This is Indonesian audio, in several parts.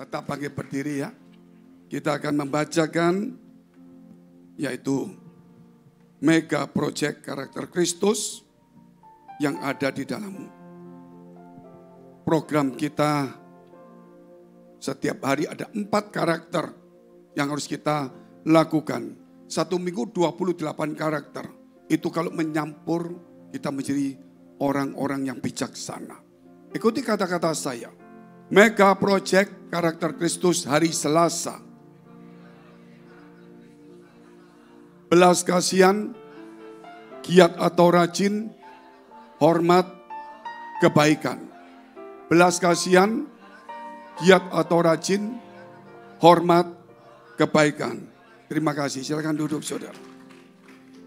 Tetap bangkit berdiri ya. Kita akan membacakan yaitu mega project karakter Kristus yang ada di dalam program kita. Setiap hari ada 4 karakter yang harus kita lakukan. 1 minggu 28 karakter. Itu kalau menyampur kita menjadi orang-orang yang bijaksana. Ikuti kata-kata saya. Mega project karakter Kristus hari Selasa. Belas kasihan, giat atau rajin, hormat, kebaikan. Belas kasihan, giat atau rajin, hormat, kebaikan. Terima kasih, silakan duduk saudara.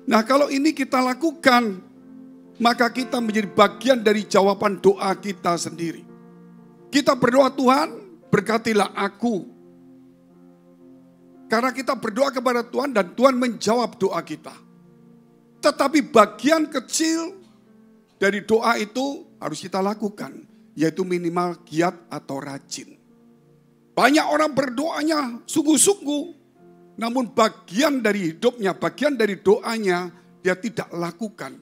Nah kalau ini kita lakukan, maka kita menjadi bagian dari jawaban doa kita sendiri. Kita berdoa, Tuhan berkatilah aku. Karena kita berdoa kepada Tuhan dan Tuhan menjawab doa kita. Tetapi bagian kecil dari doa itu harus kita lakukan. Yaitu minimal giat atau rajin. Banyak orang berdoanya sungguh-sungguh. Namun bagian dari hidupnya, bagian dari doanya dia tidak lakukan.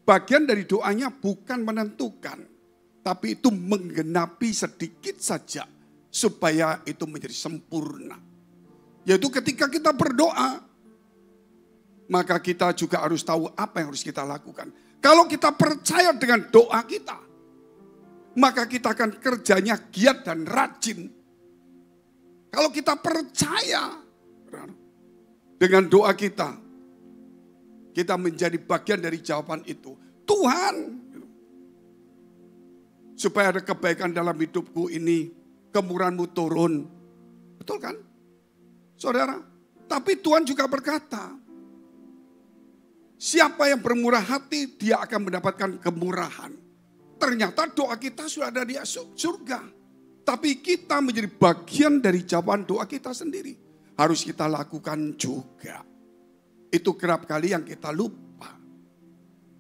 Bagian dari doanya bukan menentukan. Tapi itu menggenapi sedikit saja. Supaya itu menjadi sempurna. Yaitu ketika kita berdoa. Maka kita juga harus tahu apa yang harus kita lakukan. Kalau kita percaya dengan doa kita. Maka kita akan kerjanya giat dan rajin. Kalau kita percaya dengan doa kita. Kita menjadi bagian dari jawaban itu. Tuhan. Supaya ada kebaikan dalam hidupku ini. Kemurahan-Mu turun. Betul kan? Saudara. Tapi Tuhan juga berkata. Siapa yang bermurah hati dia akan mendapatkan kemurahan. Ternyata doa kita sudah ada di surga. Tapi kita menjadi bagian dari jawaban doa kita sendiri. Harus kita lakukan juga. Itu kerap kali yang kita lupa.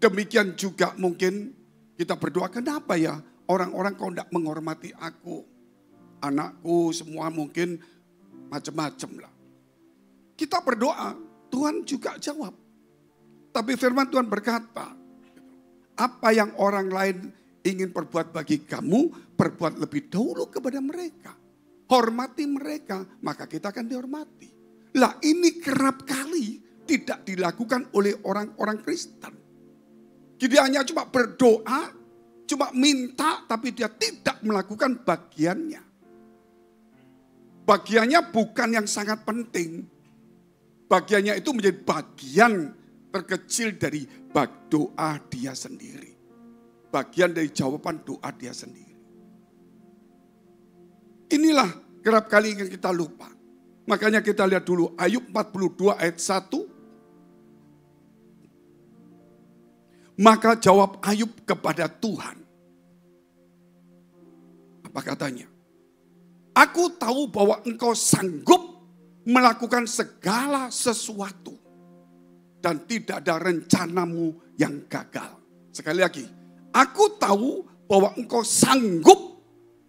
Demikian juga mungkin kita berdoa, kenapa ya orang-orang kok tidak menghormati aku. Anakku semua mungkin macam-macam lah. Kita berdoa, Tuhan juga jawab. Tapi firman Tuhan berkata, apa yang orang lain ingin perbuat bagi kamu, perbuat lebih dahulu kepada mereka. Hormati mereka, maka kita akan dihormati. Lah ini kerap kali tidak dilakukan oleh orang-orang Kristen. Jadi hanya cuma berdoa, cuma minta, tapi dia tidak melakukan bagiannya. Bagiannya bukan yang sangat penting. Bagiannya itu menjadi bagian terkecil dari doa dia sendiri. Bagian dari jawaban doa dia sendiri. Inilah kerap kali yang kita lupa. Makanya kita lihat dulu Ayub 42 ayat 1. Maka jawab Ayub kepada Tuhan. Apa katanya? Aku tahu bahwa engkau sanggup melakukan segala sesuatu. Dan tidak ada rencanamu yang gagal. Sekali lagi. Aku tahu bahwa engkau sanggup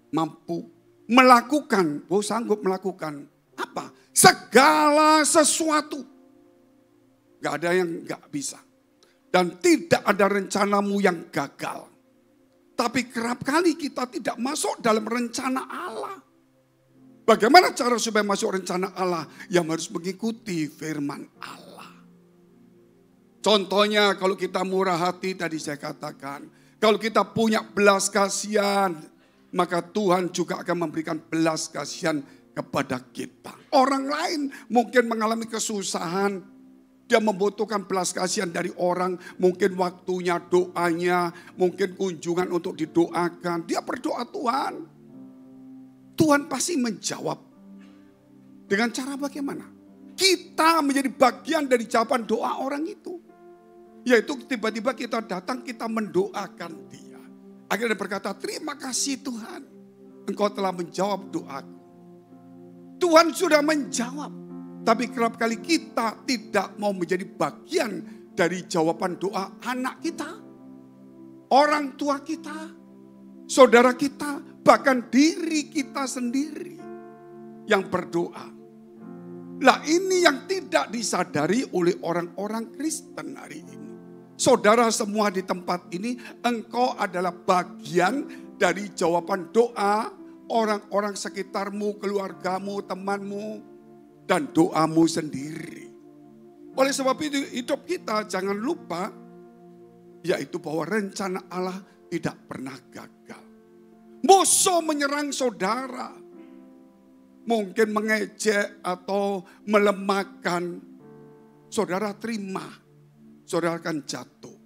mampu melakukan. Sanggup melakukan apa? Segala sesuatu. Gak ada yang gak bisa. Dan tidak ada rencanamu yang gagal. Tapi kerap kali kita tidak masuk dalam rencana Allah. Bagaimana cara supaya masuk rencana Allah? Yang harus mengikuti firman Allah. Contohnya kalau kita murah hati tadi saya katakan. Kalau kita punya belas kasihan. Maka Tuhan juga akan memberikan belas kasihan kepada kita. Orang lain mungkin mengalami kesusahan. Dia membutuhkan belas kasihan dari orang. Mungkin waktunya, doanya. Mungkin kunjungan untuk didoakan. Dia berdoa Tuhan. Tuhan pasti menjawab. Dengan cara bagaimana? Kita menjadi bagian dari jawaban doa orang itu. Yaitu tiba-tiba kita datang, kita mendoakan dia. Akhirnya dia berkata, terima kasih Tuhan. Engkau telah menjawab doaku. Tuhan sudah menjawab. Tapi kerap kali kita tidak mau menjadi bagian dari jawaban doa anak kita. Orang tua kita. Saudara kita. Bahkan diri kita sendiri. yang berdoa. Lah ini yang tidak disadari oleh orang-orang Kristen hari ini. Saudara semua di tempat ini, engkau adalah bagian dari jawaban doa orang-orang sekitarmu, keluargamu, temanmu, dan doamu sendiri. Oleh sebab itu hidup kita jangan lupa, yaitu bahwa rencana Allah tidak pernah gagal. Musuh menyerang saudara, mungkin mengejek atau melemahkan, saudara terima, saudara akan jatuh.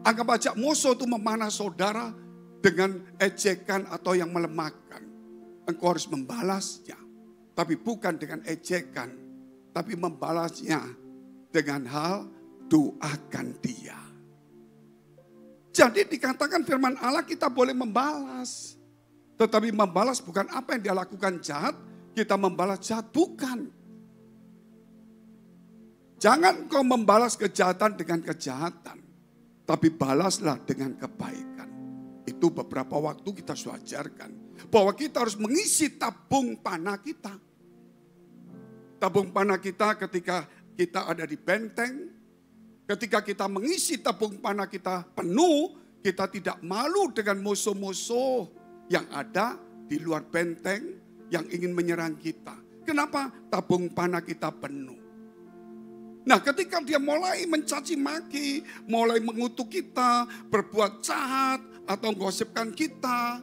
Anggap aja musuh itu memanah saudara dengan ejekan atau yang melemahkan. Engkau harus membalasnya, tapi bukan dengan ejekan, tapi membalasnya dengan hal doakan dia. Jadi dikatakan firman Allah kita boleh membalas. Tetapi membalas bukan apa yang dia lakukan jahat, kita membalas jahat, bukan. Jangan kau membalas kejahatan dengan kejahatan, tapi balaslah dengan kebaikan. Itu beberapa waktu kita sudah ajarkan, bahwa kita harus mengisi tabung panah kita. Tabung panah kita ketika kita ada di benteng, ketika kita mengisi tabung panah kita penuh, kita tidak malu dengan musuh-musuh yang ada di luar benteng yang ingin menyerang kita. Kenapa? Tabung panah kita penuh. Nah, ketika dia mulai mencaci maki, mulai mengutuk kita, berbuat jahat atau menggosipkan kita,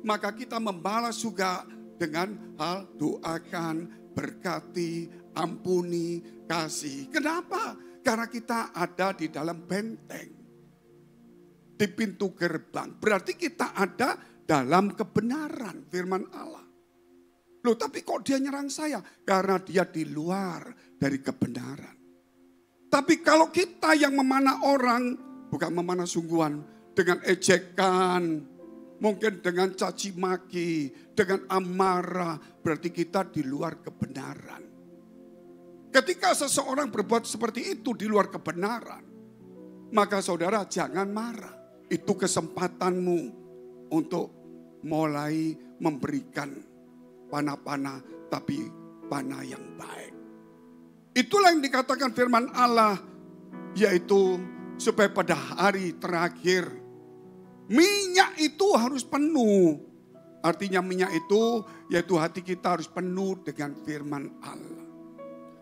maka kita membalas juga dengan hal doakan, berkati, ampuni, kasih. Kenapa? Karena kita ada di dalam benteng, di pintu gerbang. Berarti kita ada dalam kebenaran firman Allah. Loh, tapi kok dia nyerang saya? Karena dia di luar dari kebenaran. Tapi kalau kita yang memanah orang, bukan memanah sungguhan, dengan ejekan, mungkin dengan caci maki, dengan amarah, berarti kita di luar kebenaran. Ketika seseorang berbuat seperti itu di luar kebenaran, maka saudara jangan marah. Itu kesempatanmu untuk mulai memberikan panah-panah, tapi panah yang baik. Itulah yang dikatakan firman Allah, yaitu supaya pada hari terakhir minyak itu harus penuh. Artinya minyak itu yaitu hati kita harus penuh dengan firman Allah.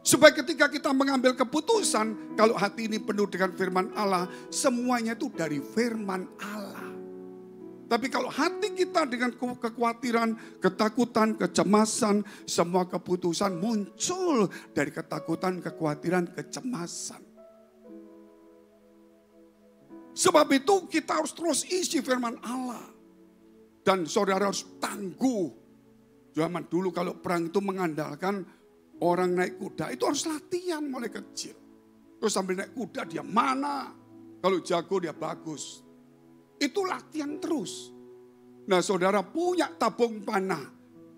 Supaya ketika kita mengambil keputusan, kalau hati ini penuh dengan firman Allah, semuanya itu dari firman Allah. Tapi kalau hati kita dengan kekhawatiran, ketakutan, kecemasan, semua keputusan muncul dari ketakutan, kekhawatiran, kecemasan. Sebab itu kita harus terus isi firman Allah. Dan saudara harus tangguh. Zaman dulu kalau perang itu mengandalkan orang naik kuda, itu harus latihan mulai kecil. Terus sambil naik kuda dia mana, kalau jago dia bagus. Itu latihan terus. Nah saudara punya tabung panah.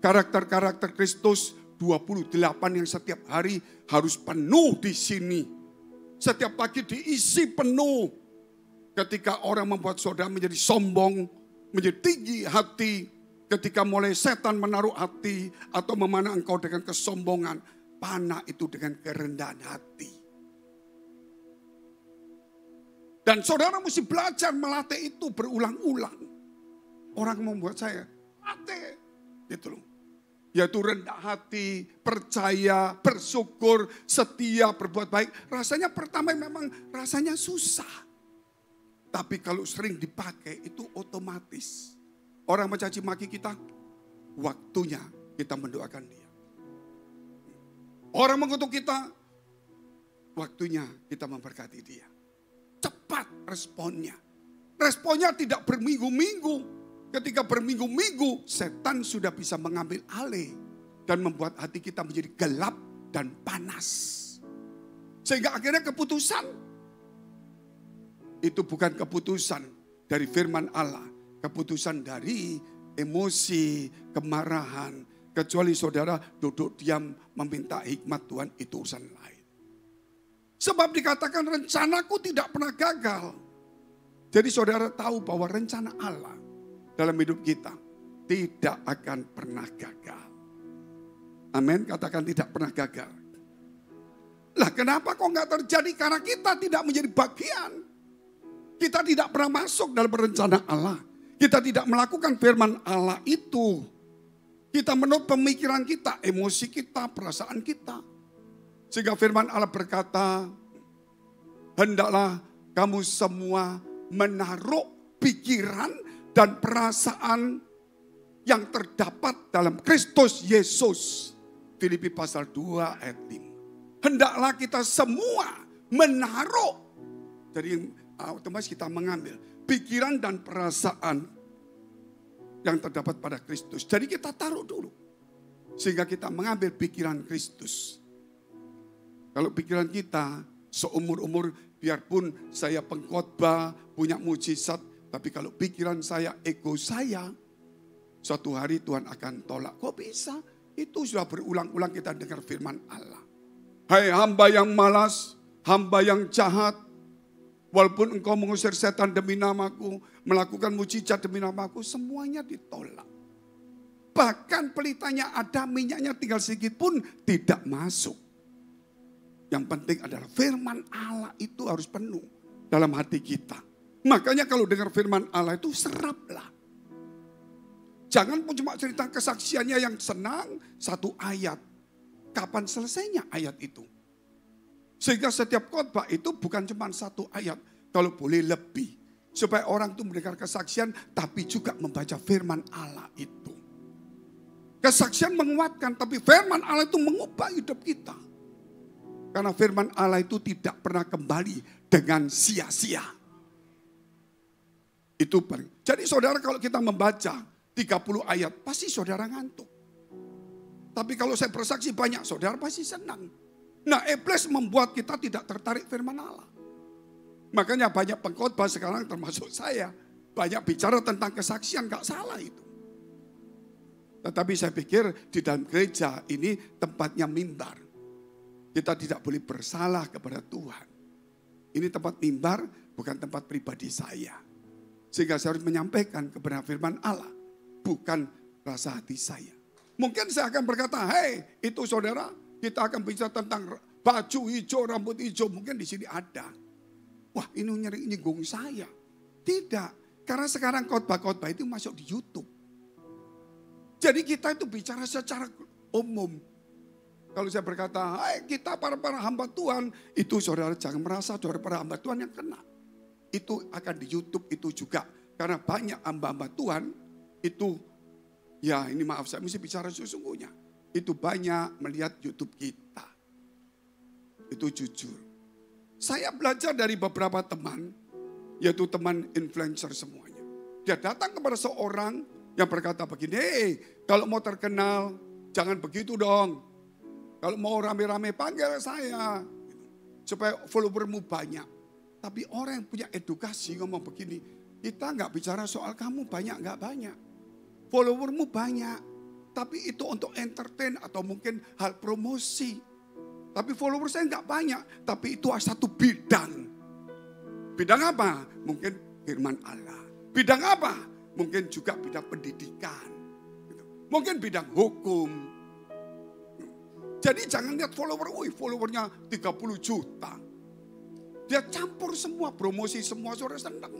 Karakter-karakter Kristus 28 yang setiap hari harus penuh di sini. Setiap pagi diisi penuh. Ketika orang membuat saudara menjadi sombong, menjadi tinggi hati. Ketika mulai setan menaruh hati atau memanah engkau dengan kesombongan. Panah itu dengan kerendahan hati. Dan saudara mesti belajar melatih itu berulang-ulang. Orang membuat saya latih. Gitu loh. Yaitu rendah hati, percaya, bersyukur, setia, berbuat baik. Rasanya pertama memang rasanya susah. Tapi kalau sering dipakai itu otomatis. Orang mencaci maki kita, waktunya kita mendoakan dia. Orang mengutuk kita, waktunya kita memberkati dia. Cepat responnya. Responnya tidak berminggu-minggu. Ketika berminggu-minggu, setan sudah bisa mengambil alih. Dan membuat hati kita menjadi gelap dan panas. Sehingga akhirnya keputusan. Itu bukan keputusan dari firman Allah. Keputusan dari emosi, kemarahan. Kecuali saudara duduk diam meminta hikmat Tuhan, itu urusan lain. Sebab dikatakan rencanaku tidak pernah gagal. Jadi saudara tahu bahwa rencana Allah dalam hidup kita tidak akan pernah gagal. Amin, katakan tidak pernah gagal. Lah kenapa kok nggak terjadi? Karena kita tidak menjadi bagian. Kita tidak pernah masuk dalam rencana Allah. Kita tidak melakukan firman Allah itu. Kita menurut pemikiran kita, emosi kita, perasaan kita. Sehingga firman Allah berkata, hendaklah kamu semua menaruh pikiran dan perasaan yang terdapat dalam Kristus Yesus. Filipi pasal 2 ayat 5. Hendaklah kita semua menaruh. Jadi otomatis kita mengambil pikiran dan perasaan yang terdapat pada Kristus. Jadi kita taruh dulu. Sehingga kita mengambil pikiran Kristus. Kalau pikiran kita seumur-umur, biarpun saya pengkhotbah, punya mujizat, tapi kalau pikiran saya, ego saya, suatu hari Tuhan akan tolak. Kok bisa? Itu sudah berulang-ulang kita dengar firman Allah. Hai hamba yang malas, hamba yang jahat, walaupun engkau mengusir setan demi namaku, melakukan mujizat demi namaku, semuanya ditolak. Bahkan pelitanya ada, minyaknya tinggal sedikit pun tidak masuk. Yang penting adalah firman Allah itu harus penuh dalam hati kita. Makanya kalau dengar firman Allah itu seraplah. Jangan pun cuma cerita kesaksiannya yang senang, satu ayat. Kapan selesainya ayat itu? Sehingga setiap khotbah itu bukan cuma satu ayat. Kalau boleh lebih. Supaya orang itu mendengar kesaksian tapi juga membaca firman Allah itu. Kesaksian menguatkan tapi firman Allah itu mengubah hidup kita. Karena firman Allah itu tidak pernah kembali dengan sia-sia. Itu paling. Jadi saudara kalau kita membaca 30 ayat pasti saudara ngantuk. Tapi kalau saya bersaksi banyak saudara pasti senang. Nah iblis membuat kita tidak tertarik firman Allah. Makanya banyak pengkhotbah sekarang termasuk saya. Banyak bicara tentang kesaksian, gak salah itu. Tetapi saya pikir di dalam gereja ini tempatnya mimbar. Kita tidak boleh bersalah kepada Tuhan. Ini tempat mimbar, bukan tempat pribadi saya. Sehingga saya harus menyampaikan kebenaran firman Allah. Bukan rasa hati saya. Mungkin saya akan berkata, hei itu saudara, kita akan bicara tentang baju hijau, rambut hijau. Mungkin di sini ada. Wah ini nyinggung saya. Tidak, karena sekarang khotbah-khotbah itu masuk di YouTube. Jadi kita itu bicara secara umum. Kalau saya berkata, hai kita para hamba Tuhan, itu saudara jangan merasa saudara para hamba Tuhan yang kena. Itu akan di YouTube itu juga. Karena banyak hamba-hamba Tuhan, itu ya ini maaf saya mesti bicara sesungguhnya. Itu banyak melihat YouTube kita. Itu jujur. Saya belajar dari beberapa teman, yaitu teman influencer semuanya. Dia datang kepada seorang yang berkata begini, hey, kalau mau terkenal jangan begitu dong. Kalau mau rame-rame panggil saya. Supaya followermu banyak. Tapi orang yang punya edukasi ngomong begini. Kita nggak bicara soal kamu banyak nggak banyak. Followermu banyak. Tapi itu untuk entertain atau mungkin hal promosi. Tapi follower saya nggak banyak. Tapi itu satu bidang. Bidang apa? Mungkin firman Allah. Bidang apa? Mungkin juga bidang pendidikan. Mungkin bidang hukum. Jadi jangan lihat follower, followernya 30 juta. Dia campur semua, promosi semua, saudara senang.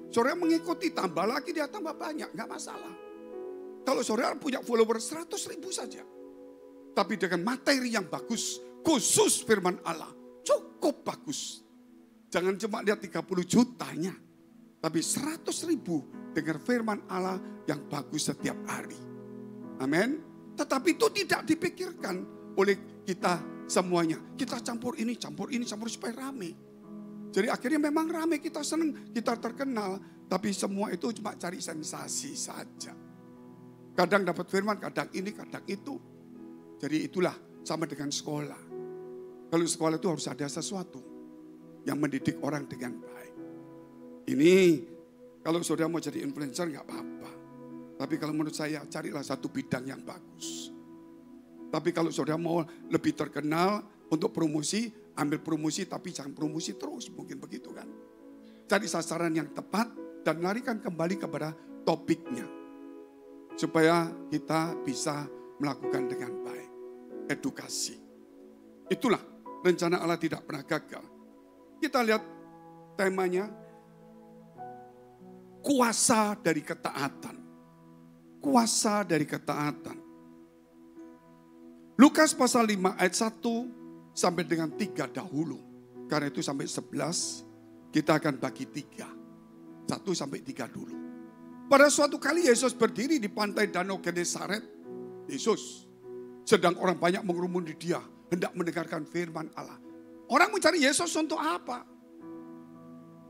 Saudara mengikuti, tambah lagi dia tambah banyak, gak masalah. Kalau saudara punya follower 100 ribu saja. Tapi dengan materi yang bagus, khusus firman Allah, cukup bagus. Jangan cuma lihat 30 jutanya. Tapi 100 ribu dengar firman Allah yang bagus setiap hari. Amin. Tetapi itu tidak dipikirkan oleh kita semuanya. Kita campur ini supaya rame. Jadi akhirnya memang rame, kita senang, kita terkenal. Tapi semua itu cuma cari sensasi saja. Kadang dapat firman, kadang ini, kadang itu. Jadi itulah sama dengan sekolah. Kalau sekolah itu harus ada sesuatu yang mendidik orang dengan baik. Ini kalau saudara mau jadi influencer gak apa-apa. Tapi kalau menurut saya carilah satu bidang yang bagus. Tapi kalau saudara mau lebih terkenal untuk promosi, ambil promosi tapi jangan promosi terus. Mungkin begitu kan. Cari sasaran yang tepat dan larikan kembali kepada topiknya. Supaya kita bisa melakukan dengan baik. Edukasi. Itulah rencana Allah tidak pernah gagal. Kita lihat temanya, kuasa dari ketaatan. Kuasa dari ketaatan. Lukas pasal 5 ayat 1 sampai dengan 3 dahulu. Karena itu sampai 11 kita akan bagi 3. 1 sampai 3 dulu. Pada suatu kali Yesus berdiri di pantai Danau Genesaret. Yesus sedang orang banyak mengerumuni dia, hendak mendengarkan firman Allah. Orang mencari Yesus untuk apa?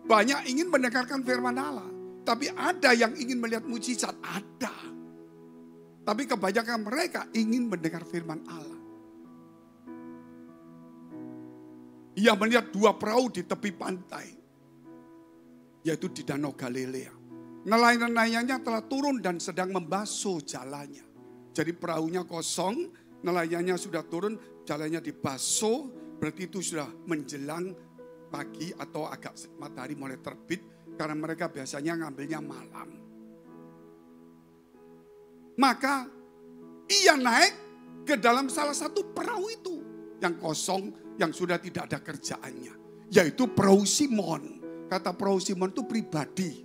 Banyak ingin mendengarkan firman Allah. Tapi ada yang ingin melihat mujizat, ada. Tapi kebanyakan mereka ingin mendengar firman Allah. Ia melihat 2 perahu di tepi pantai, yaitu di Danau Galilea. Nelayan-nelayannya telah turun dan sedang membasuh jalannya. Jadi perahunya kosong, nelayannya sudah turun, jalannya dibasuh, berarti itu sudah menjelang pagi atau agak matahari mulai terbit, karena mereka biasanya ngambilnya malam. Maka ia naik ke dalam salah satu perahu itu yang kosong, yang sudah tidak ada kerjaannya, yaitu perahu Simon. Kata perahu Simon itu pribadi.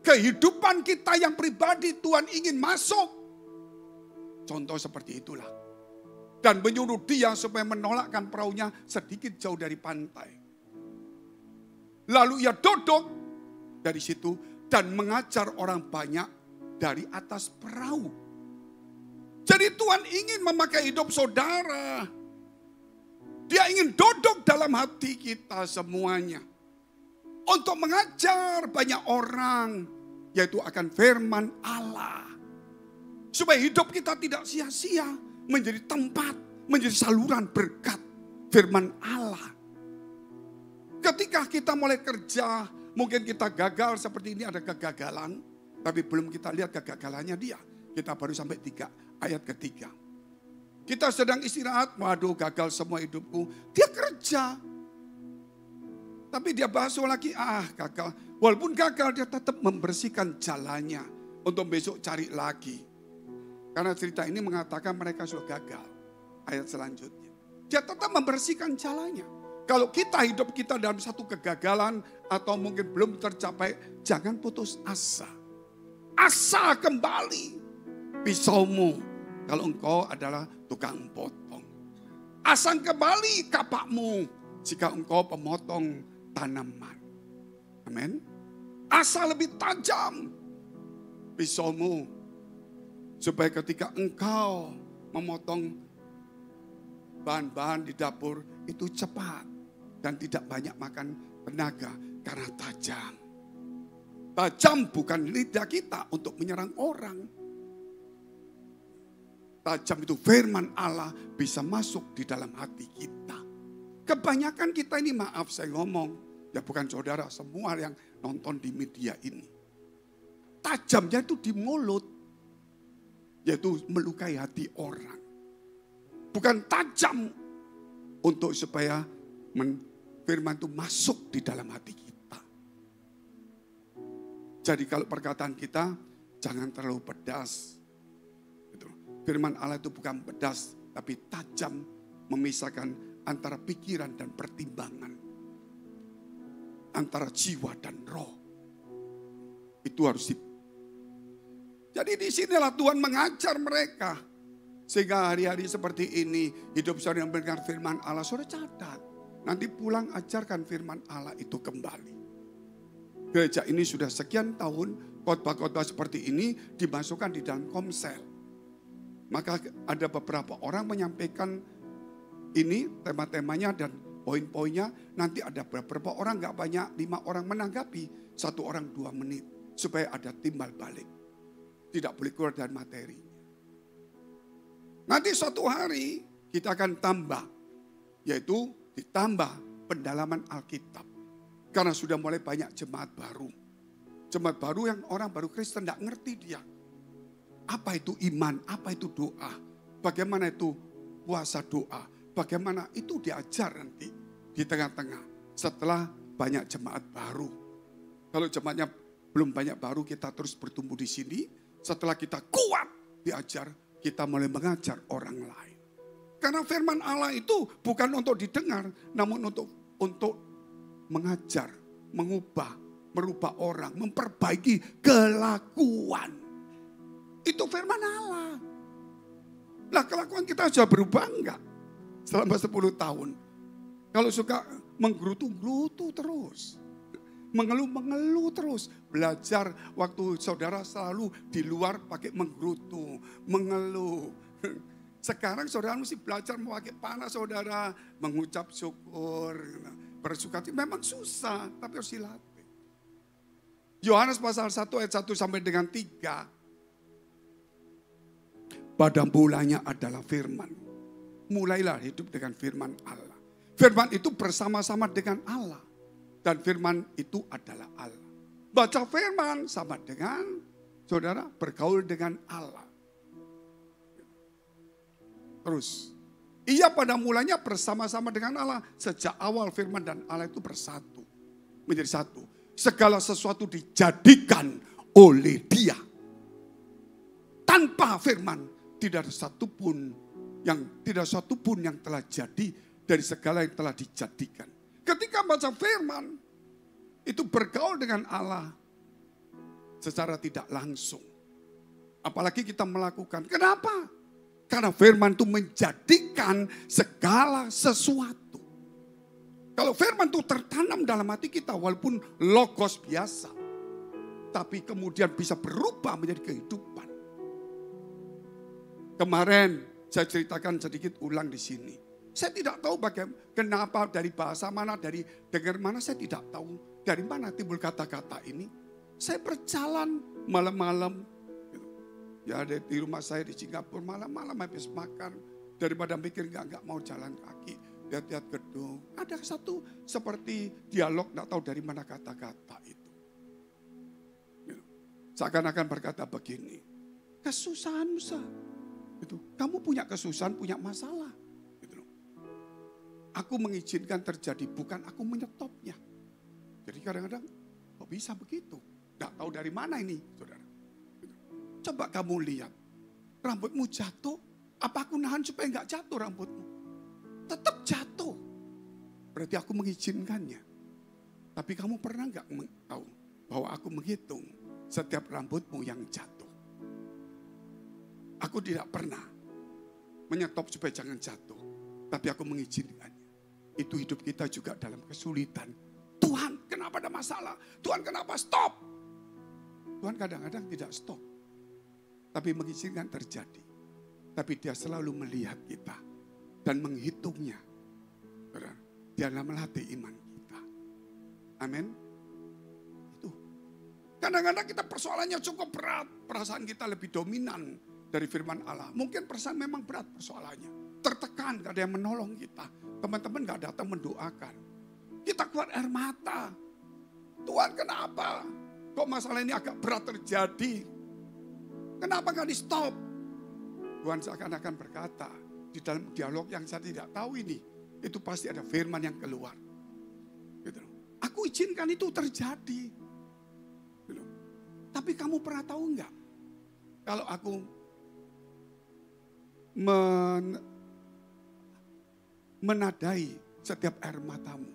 Kehidupan kita yang pribadi Tuhan ingin masuk. Contoh seperti itulah. Dan menyuruh dia supaya menolakkan perahunya sedikit jauh dari pantai. Lalu ia duduk dari situ dan mengajar orang banyak dari atas perahu. Jadi Tuhan ingin memakai hidup saudara. Dia ingin duduk dalam hati kita semuanya. Untuk mengajar banyak orang. Yaitu akan firman Allah. Supaya hidup kita tidak sia-sia. Menjadi tempat, menjadi saluran berkat firman Allah. Ketika kita mulai kerja, mungkin kita gagal seperti ini, ada kegagalan. Tapi belum kita lihat kegagalannya dia. Kita baru sampai 3 ayat ketiga. Kita sedang istirahat, waduh gagal semua hidupku. Dia kerja. Tapi dia basuh lagi, gagal. Walaupun gagal dia tetap membersihkan jalannya. Untuk besok cari lagi. Karena cerita ini mengatakan mereka sudah gagal. Ayat selanjutnya. Dia tetap membersihkan jalannya. Kalau kita hidup kita dalam satu kegagalan atau mungkin belum tercapai, jangan putus asa. Asa kembali pisaumu kalau engkau adalah tukang potong. Asang kembali kapakmu jika engkau pemotong tanaman. Amin. Asa lebih tajam pisaumu supaya ketika engkau memotong bahan-bahan di dapur itu cepat dan tidak banyak makan tenaga karena tajam. Tajam bukan lidah kita untuk menyerang orang. Tajam itu firman Allah bisa masuk di dalam hati kita. Kebanyakan kita ini, maaf saya ngomong, ya bukan saudara, semua yang nonton di media ini. Tajamnya itu di mulut, yaitu melukai hati orang. Bukan tajam untuk supaya firman itu masuk di dalam hati kita. Jadi kalau perkataan kita, jangan terlalu pedas. Firman Allah itu bukan pedas, tapi tajam, memisahkan antara pikiran dan pertimbangan. Antara jiwa dan roh. Itu harus Jadi disinilah Tuhan mengajar mereka. Sehingga hari-hari seperti ini, hidup saudara yang mendengar firman Allah, saudara catat. Nanti pulang ajarkan firman Allah itu kembali. Gereja ini sudah sekian tahun, khotbah-khotbah seperti ini dimasukkan di dalam komsel. Maka ada beberapa orang menyampaikan ini tema-temanya dan poin-poinnya. Nanti ada beberapa orang, gak banyak, 5 orang menanggapi. 1 orang 2 menit. Supaya ada timbal balik. Tidak boleh keluar dari materi. Nanti suatu hari kita akan tambah. Yaitu ditambah pendalaman Alkitab. Karena sudah mulai banyak jemaat baru. Jemaat baru yang orang baru Kristen tidak ngerti dia. Apa itu iman, apa itu doa. Bagaimana itu puasa doa. Bagaimana itu diajar nanti di tengah-tengah. Setelah banyak jemaat baru. Kalau jemaatnya belum banyak baru, kita terus bertumbuh di sini. Setelah kita kuat diajar, kita mulai mengajar orang lain. Karena firman Allah itu bukan untuk didengar, namun untuk mengajar, mengubah, merubah orang, memperbaiki kelakuan. Itu firman Allah. Lah kelakuan kita sudah berubah enggak? Selama 10 tahun. Kalau suka menggerutu-gerutu terus. Mengeluh-mengeluh terus. Belajar waktu saudara selalu di luar pakai menggerutu, mengeluh. Sekarang saudara mesti belajar memakai panah saudara. Mengucap syukur. Bersukacita memang susah, tapi harus dilatih. Yohanes pasal 1 ayat 1 sampai dengan 3. Pada mulanya adalah firman. Mulailah hidup dengan firman Allah. Firman itu bersama-sama dengan Allah. Dan firman itu adalah Allah. Baca firman sama dengan saudara bergaul dengan Allah. Terus, ia pada mulanya bersama-sama dengan Allah. Sejak awal firman dan Allah itu bersatu. Menjadi satu. Segala sesuatu dijadikan oleh Dia. Tanpa firman tidak ada satupun yang telah jadi dari segala yang telah dijadikan. Ketika baca firman, itu bergaul dengan Allah secara tidak langsung. Apalagi kita melakukan. Kenapa? Karena firman itu menjadikan segala sesuatu. Kalau firman itu tertanam dalam hati kita, walaupun logos biasa, tapi kemudian bisa berubah menjadi kehidupan. Kemarin saya ceritakan sedikit ulang di sini. Saya tidak tahu bagaimana, kenapa dari bahasa mana, dari dengar mana, saya tidak tahu dari mana timbul kata-kata ini. Saya berjalan malam-malam, gitu. Ya di rumah saya di Singapura malam-malam habis makan, daripada mikir nggak mau jalan kaki, lihat-lihat gedung. Ada satu seperti dialog, nggak tahu dari mana kata-kata itu. Gitu. Seakan-akan berkata begini, kesusahanmu itu, kamu punya kesusahan, punya masalah. Aku mengizinkan terjadi, bukan aku menyetopnya. Jadi kadang-kadang, kok bisa begitu? Gak tahu dari mana ini, saudara. Coba kamu lihat, rambutmu jatuh, apa aku nahan supaya gak jatuh rambutmu? Tetap jatuh. Berarti aku mengizinkannya. Tapi kamu pernah gak tahu bahwa aku menghitung setiap rambutmu yang jatuh? Aku tidak pernah menyetop supaya jangan jatuh. Tapi aku mengizinkannya. Itu hidup kita juga dalam kesulitan. Tuhan, kenapa ada masalah? Tuhan, kenapa stop? Tuhan kadang-kadang tidak stop. Tapi mengizinkan terjadi. Tapi Dia selalu melihat kita. Dan menghitungnya. Dia melatih iman kita. Amin. Itu. Kadang-kadang kita persoalannya cukup berat. Perasaan kita lebih dominan dari firman Allah. Mungkin perasaan memang berat persoalannya. Tertekan, gak ada yang menolong kita. Teman-teman gak datang mendoakan. Kita keluar air mata. Tuhan, kenapa? Kok masalah ini agak berat terjadi? Kenapa gak di stop? Tuhan seakan-akan berkata, di dalam dialog yang saya tidak tahu ini, itu pasti ada firman yang keluar. Gitu. Aku izinkan itu terjadi. Gitu. Tapi kamu pernah tahu enggak? Kalau aku menadai setiap air matamu.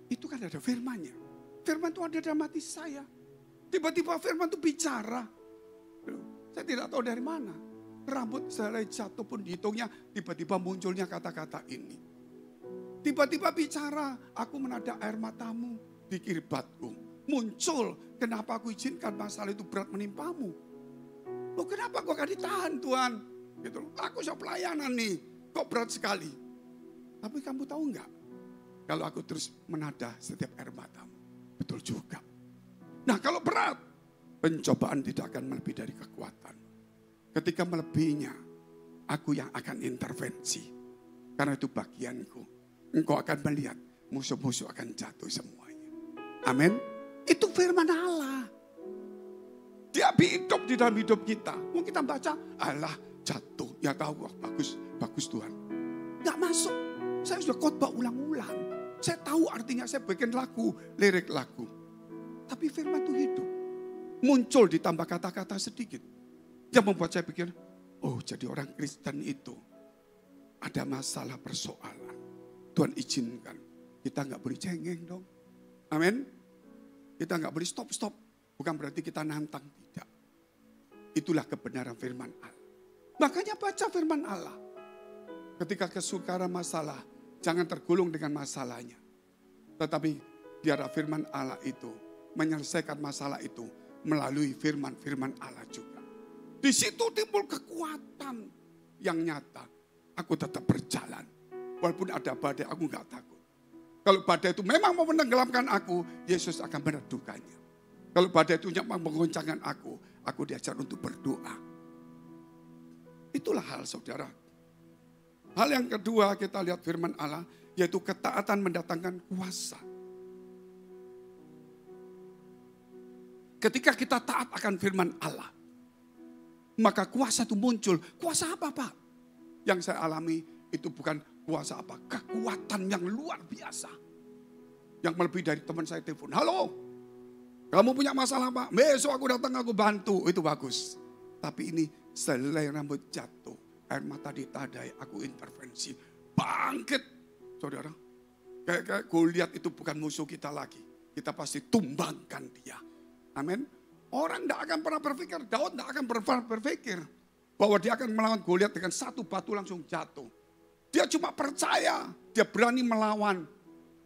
Itu kan ada firmannya. Firman itu ada dalam hati saya. Tiba-tiba firman itu bicara. Saya tidak tahu dari mana. Rambut selai jatuh pun dihitungnya. Tiba-tiba munculnya kata-kata ini. Tiba-tiba bicara. Aku menada air matamu di kiribatku. Muncul. Kenapa aku izinkan masalah itu berat menimpamu? Loh, kenapa kok gak ditahan Tuhan? Gitu. Aku sudah pelayanan nih. Kok berat sekali? Tapi kamu tahu enggak? Kalau aku terus menada setiap air matamu. Betul juga. Nah kalau berat, pencobaan tidak akan melebihi dari kekuatan. Ketika melebihinya, aku yang akan intervensi. Karena itu bagianku. Engkau akan melihat musuh-musuh akan jatuh semuanya. Amin. Itu firman Allah. Dia hidup di dalam hidup kita. Mau kita baca, Allah jatuh. Ya tahu, bagus Tuhan. Gak masuk. Saya sudah khotbah ulang-ulang. Saya tahu artinya, saya bikin lagu, lirik lagu. Tapi firman itu hidup. Muncul ditambah kata-kata sedikit. Yang membuat saya pikir, oh jadi orang Kristen itu ada masalah persoalan. Tuhan izinkan. Kita nggak boleh cengeng dong. Amin. Kita nggak boleh stop. Bukan berarti kita nantang, tidak. Itulah kebenaran firman Allah. Makanya baca firman Allah. Ketika kesukaran masalah, jangan tergulung dengan masalahnya. Tetapi biarlah firman Allah itu menyelesaikan masalah itu melalui firman-firman Allah juga. Di situ timbul kekuatan yang nyata. Aku tetap berjalan. Walaupun ada badai, aku nggak takut. Kalau badai itu memang mau menenggelamkan aku, Yesus akan meredupkannya. Kalau badai itu memang menggoncangkan aku diajar untuk berdoa. Itulah hal saudara. Hal yang kedua kita lihat firman Allah, yaitu ketaatan mendatangkan kuasa. Ketika kita taat akan firman Allah, maka kuasa itu muncul. Kuasa apa Pak? Yang saya alami itu bukan kuasa apa, kekuatan yang luar biasa. Yang melebihi dari teman saya telepon, halo, kamu punya masalah Pak? Besok aku datang, aku bantu, itu bagus. Tapi ini selai rambut jatuh, air mata ditadai, aku intervensi. Bangkit, saudara. Kayak Goliat itu bukan musuh kita lagi. Kita pasti tumbangkan dia. Amin. Orang tidak akan pernah berpikir, Daud tidak akan pernah berpikir bahwa dia akan melawan Goliat dengan satu batu langsung jatuh. Dia cuma percaya, dia berani melawan.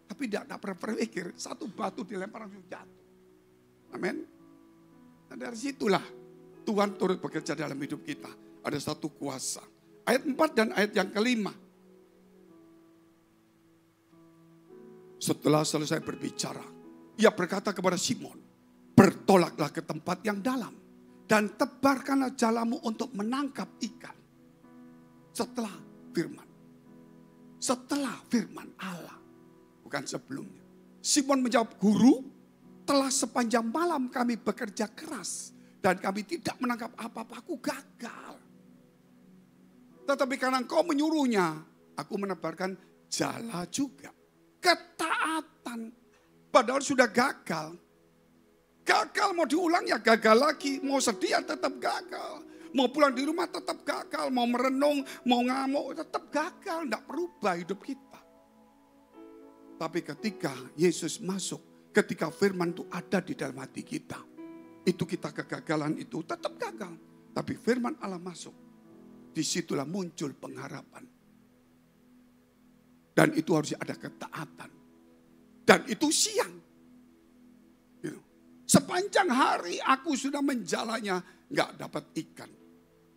Tapi dia tidak pernah berpikir, satu batu dilempar langsung jatuh. Amin. Nah, dari situlah Tuhan turut bekerja dalam hidup kita. Ada satu kuasa. Ayat 4 dan ayat yang kelima. Setelah selesai berbicara, ia berkata kepada Simon, bertolaklah ke tempat yang dalam dan tebarkanlah jalamu untuk menangkap ikan. Setelah firman Allah, bukan sebelumnya. Simon menjawab, Guru, telah sepanjang malam kami bekerja keras dan kami tidak menangkap apa-apa, aku gagal. Tetapi karena engkau menyuruhnya, aku menebarkan jala juga. Ketaatan, padahal sudah gagal. Gagal mau diulang ya gagal lagi. Mau sedih ya tetap gagal. Mau pulang di rumah tetap gagal. Mau merenung, mau ngamuk tetap gagal. Tidak berubah hidup kita. Tapi ketika Yesus masuk, ketika firman itu ada di dalam hati kita. Itu kita kegagalan itu tetap gagal. Tapi firman Allah masuk. Disitulah muncul pengharapan. Dan itu harus ada ketaatan. Dan itu siang. Sepanjang hari aku sudah menjalannya, nggak dapat ikan.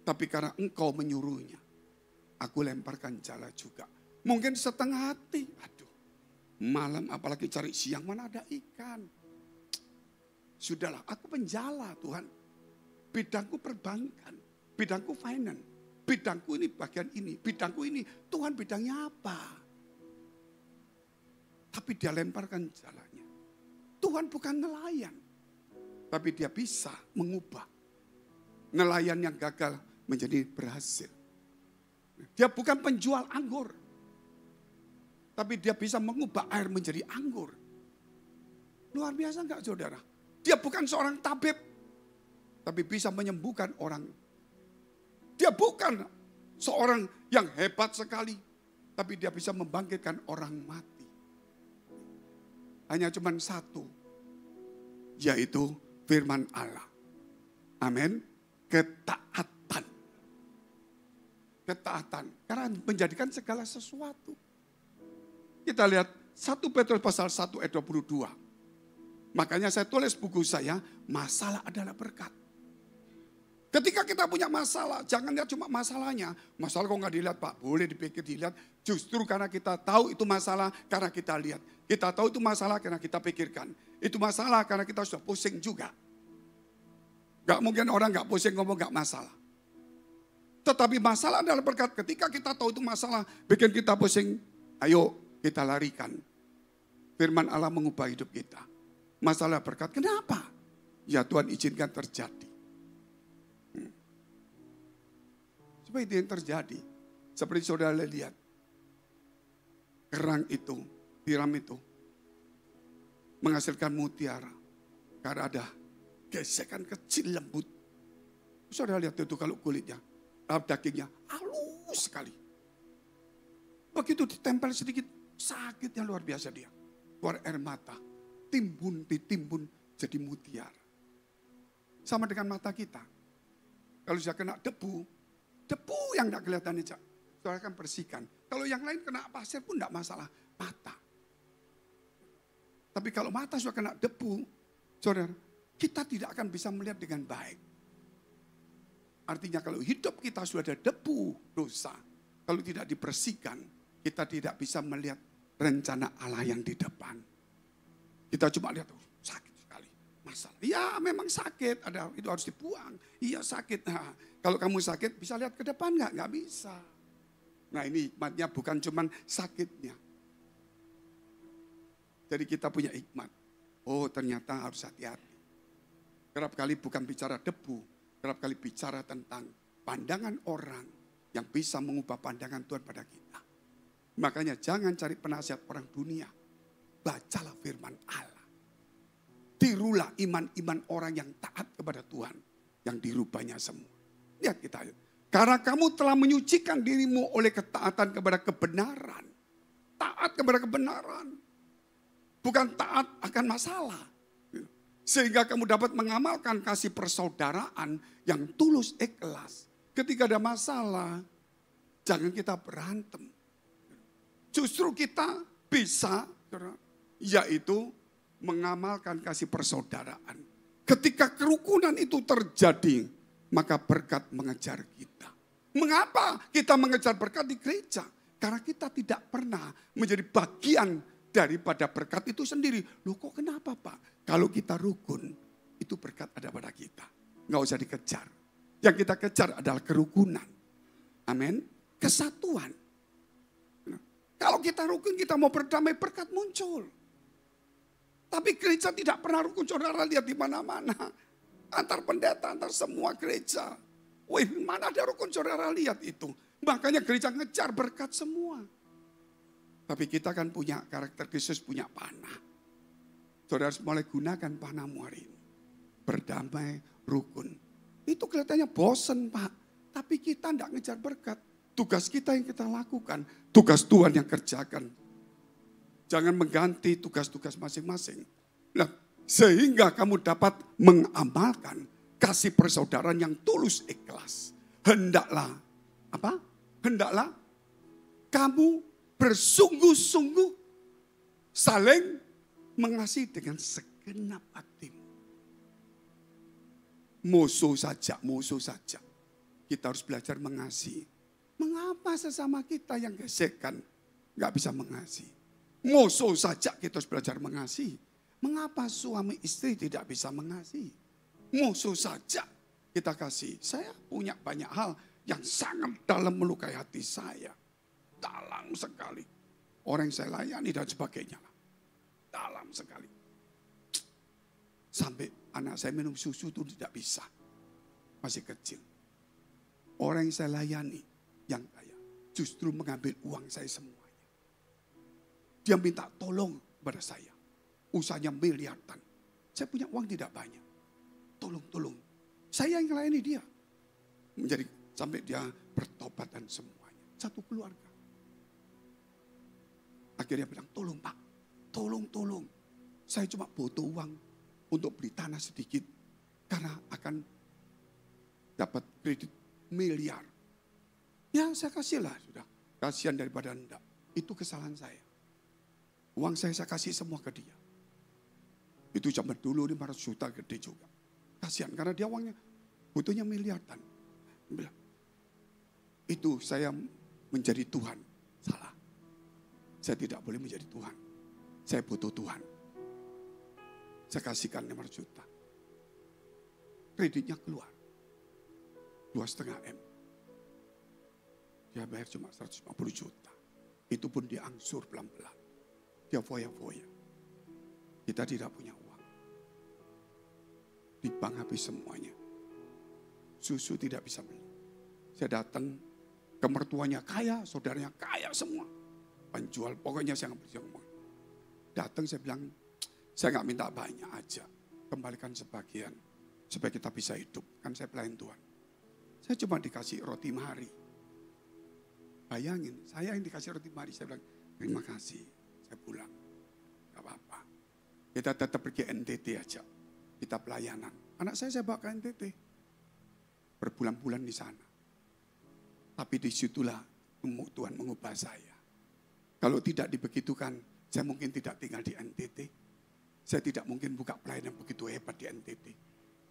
Tapi karena engkau menyuruhnya, aku lemparkan jala juga. Mungkin setengah hati, aduh, malam apalagi cari siang mana ada ikan. Sudahlah, aku penjala Tuhan. Bidangku perbankan, bidangku finance, bidangku ini bagian ini, bidangku ini. Tuhan bidangnya apa? Tapi dia lemparkan jalannya. Tuhan bukan nelayan. Tapi dia bisa mengubah nelayan yang gagal menjadi berhasil. Dia bukan penjual anggur. Tapi dia bisa mengubah air menjadi anggur. Luar biasa enggak saudara? Dia bukan seorang tabib. Tapi bisa menyembuhkan orang. Dia bukan seorang yang hebat sekali. Tapi dia bisa membangkitkan orang mati. Hanya cuma satu. Yaitu firman Allah. Amin. Ketaatan. Ketaatan. Karena menjadikan segala sesuatu. Kita lihat 1 Petrus pasal 1 ayat 22. Makanya saya tulis buku saya, masalah adalah berkat. Ketika kita punya masalah, jangan lihat cuma masalahnya. Masalah kok nggak dilihat Pak? Boleh dipikir dilihat. Justru karena kita tahu itu masalah, karena kita lihat. Kita tahu itu masalah karena kita pikirkan. Itu masalah karena kita sudah pusing juga. Gak mungkin orang gak pusing ngomong gak masalah. Tetapi masalah adalah berkat. Ketika kita tahu itu masalah, bikin kita pusing. Ayo kita larikan. Firman Allah mengubah hidup kita. Masalah berkat, kenapa? Ya Tuhan izinkan terjadi. Supaya itu yang terjadi. Seperti saudara lihat. Kerang itu, tiram itu. Menghasilkan mutiara. Karena ada gesekan kecil lembut. Saudara lihat itu kalau kulitnya, dagingnya halus sekali. Begitu ditempel sedikit, sakitnya luar biasa dia. Keluar air mata, ditimbun jadi mutiara. Sama dengan mata kita. Kalau sudah kena debu yang tidak kelihatan aja, saudara kan bersihkan. Kalau yang lain kena pasir pun tidak masalah, mata. Tapi kalau mata sudah kena debu, saudara, kita tidak akan bisa melihat dengan baik. Artinya kalau hidup kita sudah ada debu dosa, kalau tidak dibersihkan, kita tidak bisa melihat rencana Allah yang di depan. Kita cuma lihat, sakit sekali, masalah. Ya memang sakit, itu harus dibuang. Iya sakit. Nah, kalau kamu sakit bisa lihat ke depan nggak? Nggak bisa. Nah ini hikmatnya bukan cuma sakitnya. Jadi kita punya hikmat. Oh ternyata harus hati-hati. Kerap kali bukan bicara debu, kerap kali bicara tentang pandangan orang yang bisa mengubah pandangan Tuhan pada kita. Makanya jangan cari penasihat orang dunia. Bacalah firman Allah. Tirulah iman-iman orang yang taat kepada Tuhan. Yang dirubahnya semua. Lihat kita. Karena kamu telah menyucikan dirimu oleh ketaatan kepada kebenaran. Taat kepada kebenaran. Bukan taat akan masalah. Sehingga kamu dapat mengamalkan kasih persaudaraan yang tulus ikhlas. Ketika ada masalah, jangan kita berantem. Justru kita bisa, yaitu mengamalkan kasih persaudaraan. Ketika kerukunan itu terjadi, maka berkat mengejar kita. Mengapa kita mengejar berkat di gereja? Karena kita tidak pernah menjadi bagian daripada berkat itu sendiri. Loh kok kenapa Pak? Kalau kita rukun, itu berkat ada pada kita. Nggak usah dikejar. Yang kita kejar adalah kerukunan. Amin. Kesatuan. Kalau kita rukun, kita mau berdamai, berkat muncul. Tapi gereja tidak pernah rukun, saudara lihat di mana-mana. Antar pendeta, antar semua gereja. Wih, mana ada rukun, saudara lihat itu. Makanya gereja ngejar berkat semua. Tapi kita kan punya karakter Kristus, punya panah. Saudara harus mulai gunakan panahmu hari ini. Berdamai, rukun. Itu kelihatannya bosen Pak. Tapi kita tidak ngejar berkat. Tugas kita yang kita lakukan. Tugas Tuhan yang kerjakan. Jangan mengganti tugas-tugas masing-masing. Nah, sehingga kamu dapat mengamalkan kasih persaudaraan yang tulus ikhlas. Hendaklah, apa? Hendaklah kamu bersungguh-sungguh saling mengasihi dengan segenap hatimu. Musuh saja. Kita harus belajar mengasihi. Mengapa sesama kita yang gesekan nggak bisa mengasihi? Musuh saja kita harus belajar mengasihi. Mengapa suami istri tidak bisa mengasihi? Musuh saja kita kasih. Saya punya banyak hal yang sangat dalam melukai hati saya. Dalam sekali. Orang yang saya layani dan sebagainya. Dalam sekali. Sampai anak saya minum susu itu tidak bisa. Masih kecil. Orang yang saya layani yang kaya justru mengambil uang saya semuanya. Dia minta tolong pada saya. Usahanya miliaran. Saya punya uang tidak banyak. Tolong. Saya yang melayani dia. Menjadi sampai dia bertobat dan semuanya. Satu keluarga. Akhirnya bilang, tolong Pak. Tolong. Saya cuma butuh uang untuk beli tanah sedikit. Karena akan dapat kredit miliar. Ya saya kasihlah sudah. Kasihan daripada enggak. Itu kesalahan saya. Uang saya kasih semua ke dia. Itu zaman dulu 500 juta gede juga. Kasihan karena dia uangnya butuhnya miliaran. Bilang, itu saya menjadi Tuhan. Salah. Saya tidak boleh menjadi Tuhan. Saya butuh Tuhan. Saya kasihkan 500 juta. Kreditnya keluar. 2,5 M. Dia bayar cuma 150 juta. Itu pun dia angsur pelan-pelan. Dia foya-foya. Kita tidak punya uang. Di bank habis semuanya. Susu tidak bisa beli. Saya datang ke mertuanya kaya, saudaranya kaya semua. Penjual pokoknya saya nggak bisa ngomong. Datang saya bilang, saya nggak minta banyak aja. Kembalikan sebagian supaya kita bisa hidup. Kan saya pelayan Tuhan. Saya cuma dikasih roti mari. Bayangin, saya yang dikasih roti mari. Saya bilang, terima kasih. Saya pulang. Gak apa-apa. Kita tetap pergi NTT aja. Kita pelayanan. Anak saya bawa ke NTT. Berbulan-bulan di sana. Tapi disitulah Tuhan mengubah saya. Kalau tidak dibegitukan, saya mungkin tidak tinggal di NTT. Saya tidak mungkin buka pelayanan begitu hebat di NTT.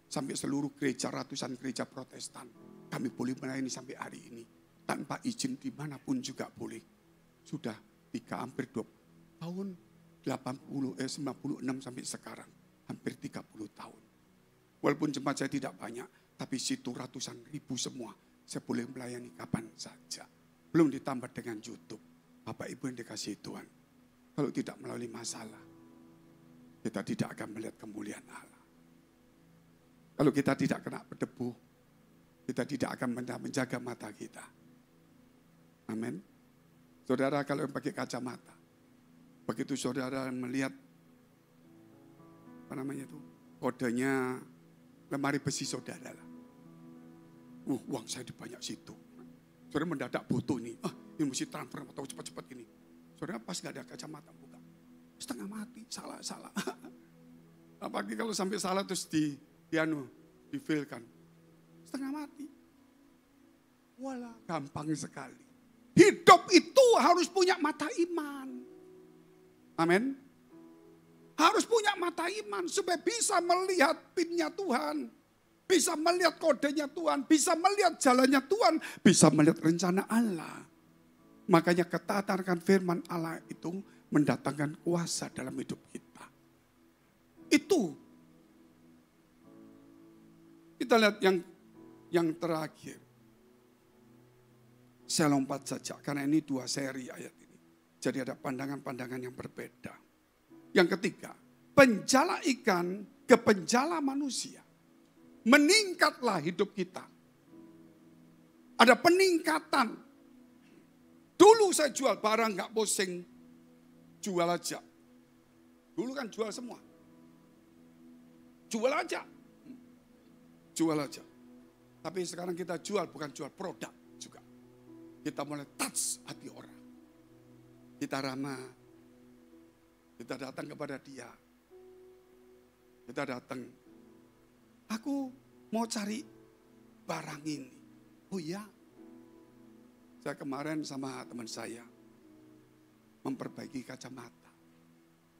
Sampai seluruh gereja, ratusan gereja Protestan. Kami boleh melayani sampai hari ini. Tanpa izin dimanapun juga boleh. Sudah hampir 20 tahun. 96 sampai sekarang. Hampir 30 tahun. Walaupun jemaat saya tidak banyak. Tapi situ ratusan ribu semua. Saya boleh melayani kapan saja. Belum ditambah dengan YouTube. Bapak Ibu yang dikasihi Tuhan. Kalau tidak melalui masalah. Kita tidak akan melihat kemuliaan Allah. Kalau kita tidak kena berdebu. Kita tidak akan menjaga mata kita. Amin. Saudara kalau yang pakai kacamata. Begitu saudara melihat. Apa namanya itu? Kodenya lemari besi saudara lah. Uang saya di banyak situ. Saudara mendadak butuh nih. Ini mesti transfer atau cepat-cepat ini. Saudara pas gak ada kacamata buka. Setengah mati, salah. Apalagi kalau sampai salah terus di-failkan. Setengah mati. Walah, gampang sekali. Hidup itu harus punya mata iman. Amin. Harus punya mata iman supaya bisa melihat pinnya Tuhan. Bisa melihat kodenya Tuhan, bisa melihat jalannya Tuhan, bisa melihat rencana Allah. Makanya ketaatan firman Allah itu mendatangkan kuasa dalam hidup kita. Itu. Kita lihat yang terakhir. Saya lompat saja karena ini 2 seri ayat ini. Jadi ada pandangan-pandangan yang berbeda. Yang ketiga, penjala ikan ke penjala manusia. Meningkatlah hidup kita. Ada peningkatan. Dulu saya jual barang gak pusing. Jual aja. Dulu kan jual semua. Jual aja. Jual aja. Tapi sekarang kita jual bukan jual produk juga. Kita mulai touch hati orang. Kita ramah. Kita datang kepada dia. Kita datang. Aku mau cari barang ini. Oh iya. Saya kemarin sama teman saya memperbaiki kacamata.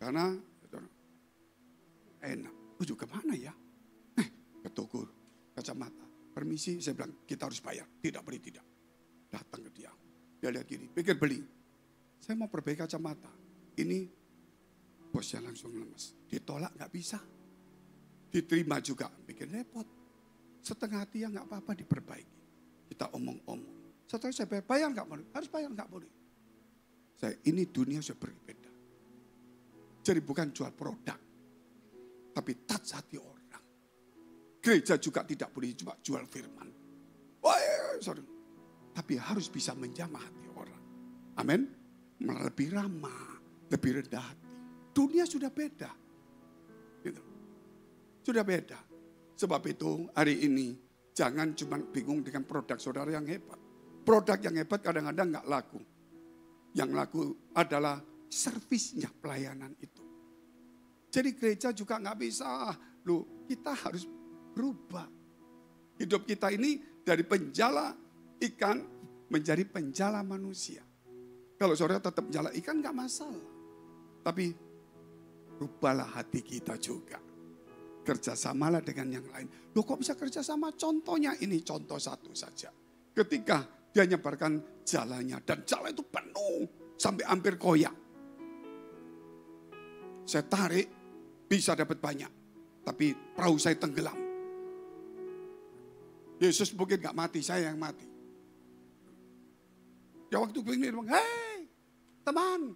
Karena enak. Ujuk kemana ya? Ke toko kacamata. Permisi, saya bilang kita harus bayar. Tidak beri tidak. Datang ke dia. Dia lihat gini, pikir beli. Saya mau perbaiki kacamata. Ini bosnya langsung lemes. Ditolak nggak bisa. Diterima juga, bikin repot. Setengah hati ya nggak apa-apa diperbaiki. Kita omong-omong. Setelah saya bayar nggak boleh, harus bayar nggak boleh. Ini dunia sudah berbeda. Jadi bukan jual produk, tapi touch hati orang. Gereja juga tidak boleh cuma jual firman. Tapi harus bisa menjamah hati orang. Amin. Lebih ramah, lebih rendah hati. Dunia sudah beda. Gitu. Sudah beda. Sebab itu hari ini jangan cuma bingung dengan produk saudara yang hebat. Produk yang hebat kadang-kadang nggak laku. Yang laku adalah servisnya pelayanan itu. Jadi gereja juga nggak bisa. Kita harus berubah. Hidup kita ini dari penjala ikan menjadi penjala manusia. Kalau saudara tetap penjala ikan nggak masalah. Tapi rubahlah hati kita juga. Kerjasamalah dengan yang lain. Kok bisa kerjasama? Contohnya ini contoh satu saja. Ketika dia nyebarkan jalannya dan jalan itu penuh sampai hampir koyak. Saya tarik bisa dapat banyak. Tapi perahu saya tenggelam. Yesus mungkin gak mati, saya yang mati. Ya waktu ini dia bilang, hei teman,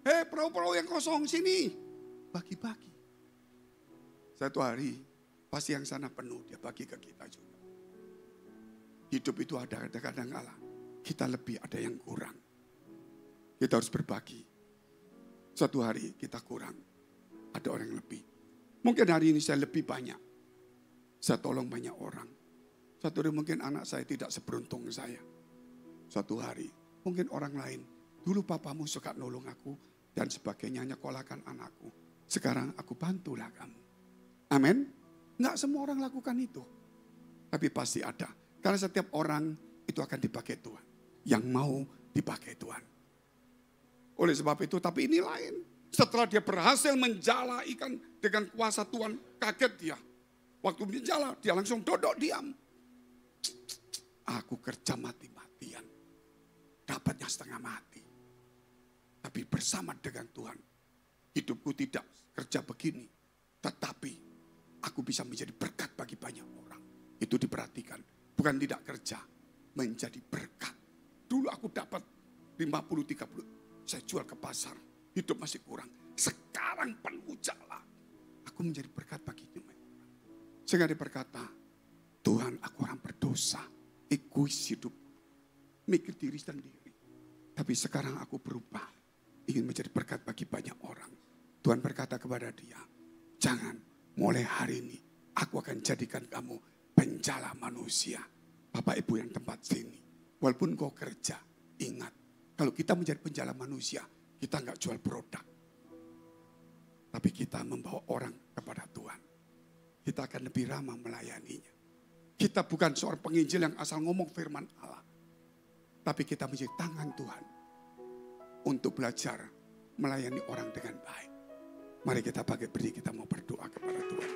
hei perahu-perahu yang kosong sini. Bagi-bagi. Satu hari pasti yang sana penuh, dia bagi ke kita juga. Hidup itu ada kadang-kadang Allah. Kita lebih, ada yang kurang. Kita harus berbagi. Suatu hari kita kurang, ada orang yang lebih. Mungkin hari ini saya lebih banyak. Saya tolong banyak orang. Suatu hari mungkin anak saya tidak seberuntung saya. Suatu hari mungkin orang lain, dulu papamu suka nolong aku dan sebagainya, nyekolahkan anakku. Sekarang aku bantulah kamu. Amin. Enggak semua orang lakukan itu. Tapi pasti ada. Karena setiap orang itu akan dipakai Tuhan. Yang mau dipakai Tuhan. Oleh sebab itu, tapi ini lain. Setelah dia berhasil menjala ikan dengan kuasa Tuhan, kaget dia. Waktu menjala, dia langsung duduk diam. Aku kerja mati-matian. Dapatnya setengah mati. Tapi bersama dengan Tuhan, hidupku tidak kerja begini. Tetapi aku bisa menjadi berkat bagi banyak orang. Itu diperhatikan. Bukan tidak kerja, menjadi berkat. Dulu aku dapat 50-30. Saya jual ke pasar, hidup masih kurang. Sekarang penuh jala. Aku menjadi berkat bagi banyak orang. Sehingga dia berkata, Tuhan aku orang berdosa. Egois hidup. Mikir diri sendiri. Tapi sekarang aku berubah. Ingin menjadi berkat bagi banyak orang. Tuhan berkata kepada dia, jangan, mulai hari ini aku akan jadikan kamu penjala manusia. Bapak Ibu yang tempat sini. Walaupun kau kerja, ingat. Kalau kita menjadi penjala manusia, kita enggak jual produk. Tapi kita membawa orang kepada Tuhan. Kita akan lebih ramah melayaninya. Kita bukan seorang penginjil yang asal ngomong firman Allah. Tapi kita menjadi tangan Tuhan. Untuk belajar melayani orang dengan baik. Mari kita pakai berdiri, kita mau berdoa kepada Tuhan.